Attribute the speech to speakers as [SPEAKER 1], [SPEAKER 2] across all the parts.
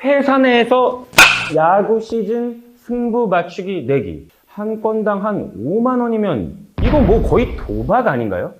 [SPEAKER 1] 회사 내에서 야구 시즌 승부 맞추기 내기 한 건당 한 5만 원이면 이거 뭐 거의 도박 아닌가요?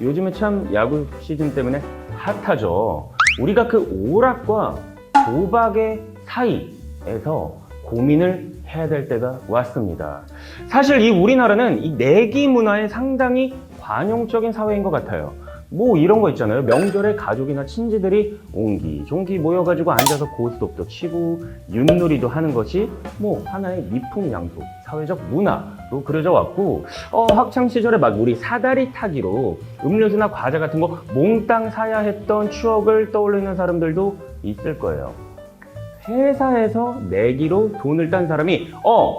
[SPEAKER 1] 요즘에 참 야구 시즌 때문에 핫하죠. 우리가 그 오락과 도박의 사이에서 고민을 해야 될 때가 왔습니다. 사실 이 우리나라는 이 내기 문화에 상당히 관용적인 사회인 것 같아요. 뭐 이런 거 있잖아요. 명절에 가족이나 친지들이 옹기종기 모여가지고 앉아서 고스톱도 치고 윷놀이도 하는 것이 뭐 하나의 미풍양속 사회적 문화로 그려져 왔고, 학창 시절에 막 우리 사다리 타기로 음료수나 과자 같은 거 몽땅 사야 했던 추억을 떠올리는 사람들도 있을 거예요. 회사에서 내기로 돈을 딴 사람이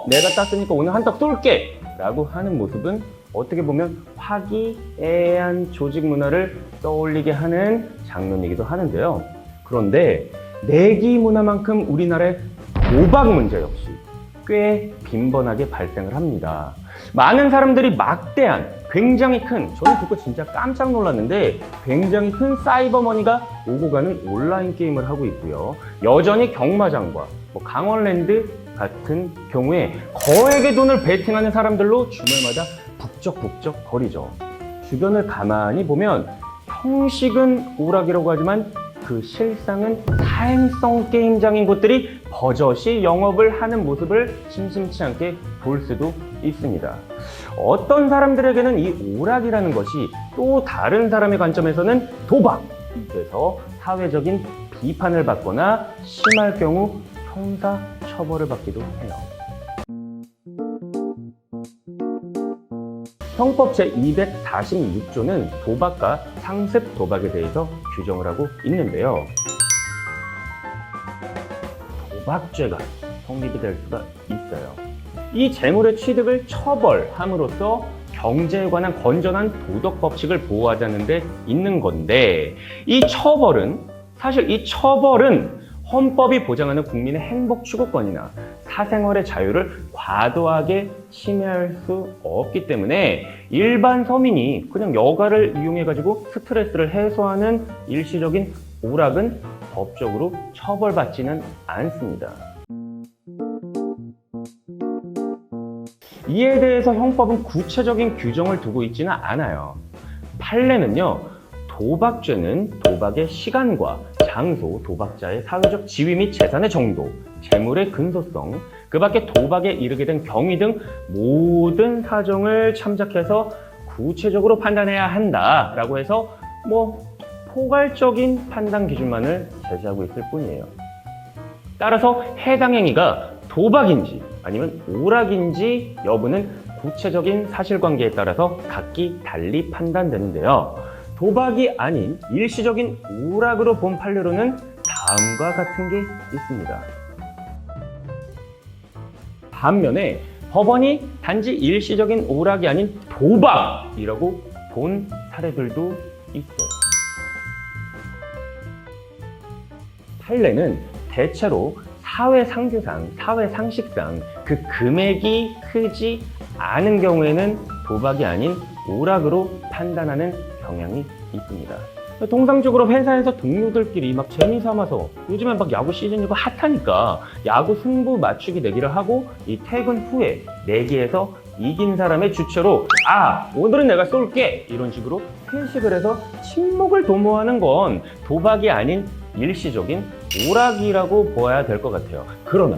[SPEAKER 1] 내가 땄으니까 오늘 한턱 쏠게 라고 하는 모습은 어떻게 보면 화기애애한 조직 문화를 떠올리게 하는 장면이기도 하는데요. 그런데 내기 문화만큼 우리나라의 도박 문제 역시 꽤 빈번하게 발생을 합니다. 많은 사람들이 막대한 굉장히 큰, 저는 듣고 진짜 깜짝 놀랐는데 굉장히 큰 사이버머니가 오고 가는 온라인 게임을 하고 있고요. 여전히 경마장과 강원랜드 같은 경우에 거액의 돈을 베팅하는 사람들로 주말마다 북적북적 거리죠. 주변을 가만히 보면 형식은 오락이라고 하지만 그 실상은 사행성 게임장인 곳들이 버젓이 영업을 하는 모습을 심심치 않게 볼 수도 있습니다. 어떤 사람들에게는 이 오락이라는 것이 또 다른 사람의 관점에서는 도박이 돼서 사회적인 비판을 받거나 심할 경우 형사 처벌을 받기도 해요. 형법 제246조는 도박과 상습 도박에 대해서 규정을 하고 있는데요. 도박죄가 성립이 될 수가 있어요. 이 재물의 취득을 처벌함으로써 경제에 관한 건전한 도덕 법칙을 보호하자는 데 있는 건데, 사실 이 처벌은 헌법이 보장하는 국민의 행복 추구권이나 사생활의 자유를 과도하게 침해할 수 없기 때문에 일반 서민이 그냥 여가를 이용해가지고 스트레스를 해소하는 일시적인 오락은 법적으로 처벌받지는 않습니다. 이에 대해서 형법은 구체적인 규정을 두고 있지는 않아요. 판례는요, 도박죄는 도박의 시간과 장소, 도박자의 사회적 지위 및 재산의 정도, 재물의 근소성, 그 밖에 도박에 이르게 된 경위 등 모든 사정을 참작해서 구체적으로 판단해야 한다라고 해서 포괄적인 판단 기준만을 제시하고 있을 뿐이에요. 따라서 해당 행위가 도박인지 아니면 오락인지 여부는 구체적인 사실관계에 따라서 각기 달리 판단되는데요. 도박이 아닌 일시적인 오락으로 본 판례로는 다음과 같은 게 있습니다. 반면에 법원이 단지 일시적인 오락이 아닌 도박이라고 본 사례들도 있어요. 판례는 대체로 사회상규상, 사회상식상 그 금액이 크지 않은 경우에는 도박이 아닌 오락으로 판단하는 경향이 있습니다. 통상적으로 회사에서 동료들끼리 막 재미삼아서 요즘엔 막 야구 시즌이고 핫하니까 야구 승부 맞추기 내기를 하고 이 퇴근 후에 내기에서 이긴 사람의 주체로 오늘은 내가 쏠게 이런 식으로 회식을 해서 친목을 도모하는 건 도박이 아닌 일시적인 오락이라고 보아야 될 것 같아요. 그러나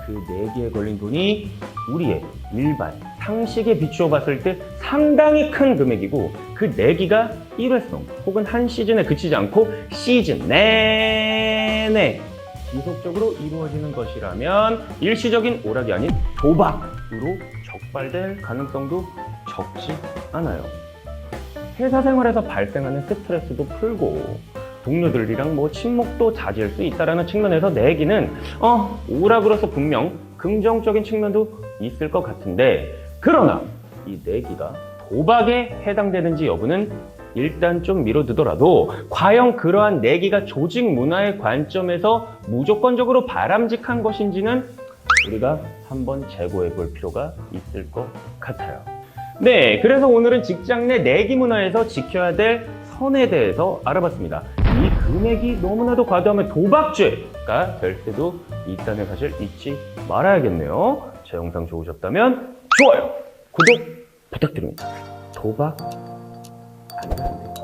[SPEAKER 1] 그 내기에 걸린 돈이 우리의 일반 상식에 비추어 봤을 때 상당히 큰 금액이고, 그 내기가 일회성 혹은 한 시즌에 그치지 않고 시즌 내내 지속적으로 이루어지는 것이라면 일시적인 오락이 아닌 도박으로 적발될 가능성도 적지 않아요. 회사 생활에서 발생하는 스트레스도 풀고 동료들이랑 친목도 다질 수 있다는 측면에서 내기는 오락으로서 분명 긍정적인 측면도 있을 것 같은데, 그러나 이 내기가 도박에 해당되는지 여부는 일단 좀 미뤄두더라도 과연 그러한 내기가 조직 문화의 관점에서 무조건적으로 바람직한 것인지는 우리가 한번 재고해 볼 필요가 있을 것 같아요. 네, 그래서 오늘은 직장 내 내기 문화에서 지켜야 될 선에 대해서 알아봤습니다. 이 금액이 너무나도 과도하면 도박죄가 될 때도 있다는 사실 잊지 말아야겠네요. 제 영상 좋으셨다면 좋아요, 구독 부탁드립니다. 도박 안 하는데.